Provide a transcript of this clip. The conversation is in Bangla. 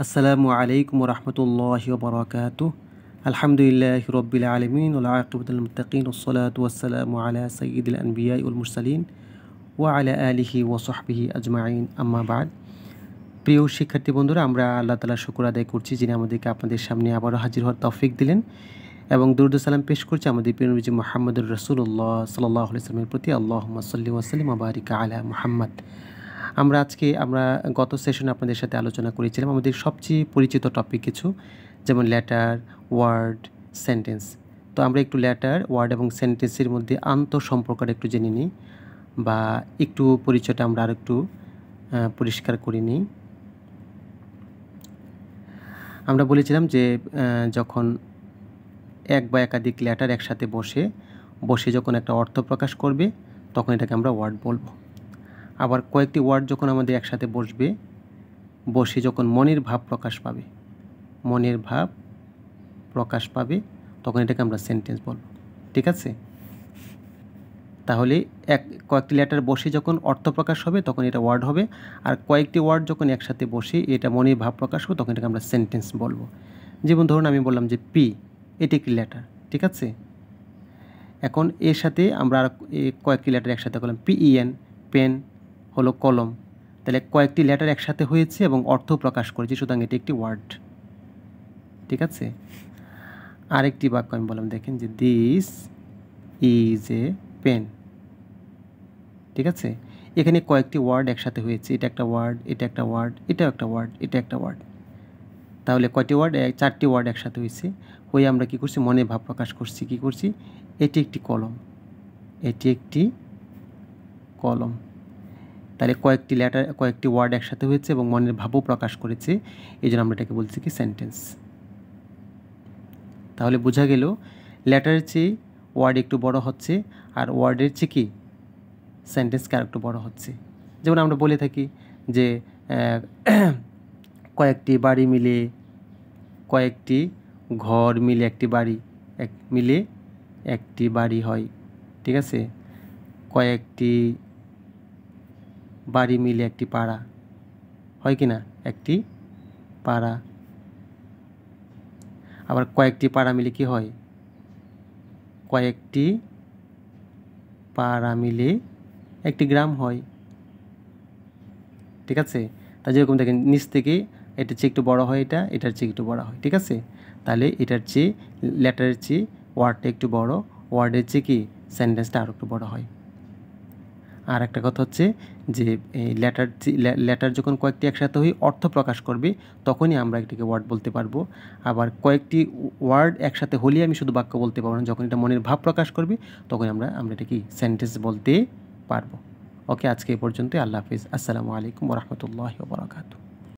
আসসালামু আলাইকুম রহমতুল্লাহি ওয়া বারাকাতুহু। আলহামদুলিল্লাহি রাব্বিল আলামিন ওয়াল আকিবাতুল মুত্তাকিন ওয়াসসালাতু ওয়াসসালামু আলা সাইয়্যিদিল আনবিয়াই ওয়াল মুরসালিন ওয়া আলা আলিহি ওয়া সাহবিহি আজমাইন, আম্মা বাদ। প্রিয় শিক্ষার্থী বন্ধুরা, আমরা আল্লাহ তাআলার শুকর আদায় করছি যিনি আমাদেরকে আপনাদের সামনে আবারও হাজির হওয়ার তৌফিক দিলেন, এবং দুরূদ ও সালাম পেশ করছি আমাদের প্রিয় নবী মুহাম্মদুর রাসূলুল্লাহ সাল্লাল্লাহু আলাইহি ওয়াসাল্লামের প্রতি। আল্লাহুম্মা সাল্লি ওয়া সাল্লিম ওয়া বারিক আলা মুহাম্মদ। আমরা গত সেশনে আপনাদের সাথে আলোচনা করেছিলাম আমাদের সবচেয়ে পরিচিত টপিক কিছু, যেমন লেটার, ওয়ার্ড, সেন্টেন্স। তো আমরা একটু লেটার, ওয়ার্ড এবং সেন্টেন্সের মধ্যে আন্তঃসম্পর্কটা একটু জেনে নিই, বা একটু পরিচয়টা আমরা আর একটু পরিষ্কার করে নিই। আমরা বলেছিলাম যে যখন এক বা একাধিক লেটার একসাথে বসে যখন একটা অর্থ প্রকাশ করবে, তখন এটাকে আমরা ওয়ার্ড বলবো। আবার কয়েকটি ওয়ার্ড যখন আমাদের একসাথে বসে যখন মনের ভাব প্রকাশ পাবে তখন এটাকে আমরা সেন্টেন্স বলবো। ঠিক আছে? তাহলে কয়েকটি লেটার বসে যখন অর্থ প্রকাশ হবে তখন এটা ওয়ার্ড হবে, আর কয়েকটি ওয়ার্ড যখন একসাথে বসে এটা মনের ভাব প্রকাশ হবে তখন এটাকে আমরা সেন্টেন্স বলবো। যেমন ধরুন আমি বললাম যে পি, এটি একটি লেটার। ঠিক আছে? এখন এর সাথে আমরা আর কয়েকটি লেটার একসাথে করলাম, PEN, পেন হলো কলম। তাহলে কয়েকটি লেটার একসাথে হয়েছে এবং অর্থ প্রকাশ করেছে, সুতরাং এটি একটি ওয়ার্ড। ঠিক আছে? আরেকটি বাক্য আমি বললাম, দেখেন যে দিস ইজ এ পেন। ঠিক আছে? এখানে কয়েকটি ওয়ার্ড একসাথে হয়েছে, এটা একটা ওয়ার্ড, এটা একটা ওয়ার্ড, এটাও একটা ওয়ার্ড, এটা একটা ওয়ার্ড। তাহলে কয়টি ওয়ার্ড? 4টি ওয়ার্ড একসাথে হয়েছে, হয়ে আমরা কী করছি? মনে ভাব প্রকাশ করছি। কী করছি? এটি একটি কলম, এটি একটি কলম। তাহলে কয়েকটি ওয়ার্ড একসাথে হয়েছে এবং মনের ভাবও প্রকাশ করেছে, এই জন্য আমরা এটাকে বলছি কি সেন্টেন্স। তাহলে বোঝা গেল লেটারের চেয়ে ওয়ার্ড একটু বড় হচ্ছে, আর ওয়ার্ডের চেয়ে কি সেন্টেন্সকে আর একটু বড় হচ্ছে। যেমন আমরা বলে থাকি যে কয়েকটি ঘর মিলে একটি বাড়ি হয়। ঠিক আছে? কয়েকটি বাড়ি মিলে একটি পাড়া হয় কি না? একটি পাড়া। আবার কয়েকটি পাড়া মিলে কি হয়? কয়েকটি পাড়া মিলে একটি গ্রাম হয়। ঠিক আছে? তা যেরকম দেখেন নিচ থেকে এটার চেয়ে একটু বড় হয়, এটার চেয়ে একটু বড় হয়। ঠিক আছে? তাহলে লেটারের চেয়ে ওয়ার্ডটা একটু বড়, ওয়ার্ডের চেয়ে কি সেন্টেন্সটা আরও একটু বড় হয়। আর একটা কথা হচ্ছে যে লেটার যখন কয়েকটি একসাথে হয়ে অর্থ প্রকাশ করবে তখনই আমরা এটাকে ওয়ার্ড বলতে পারবো। আবার কয়েকটি ওয়ার্ড একসাথে হলেই আমি শুধু বাক্য বলতে পারবো না, যখন এটা মনের ভাব প্রকাশ করবে তখন আমরা এটা কি সেন্টেন্স বলতে পারবো। ওকে, আজকে এই পর্যন্ত। আল্লাহ হাফিজ। আসসালামু আলাইকুম ওয়া রাহমাতুল্লাহি ওয়া বারাকাতুহু।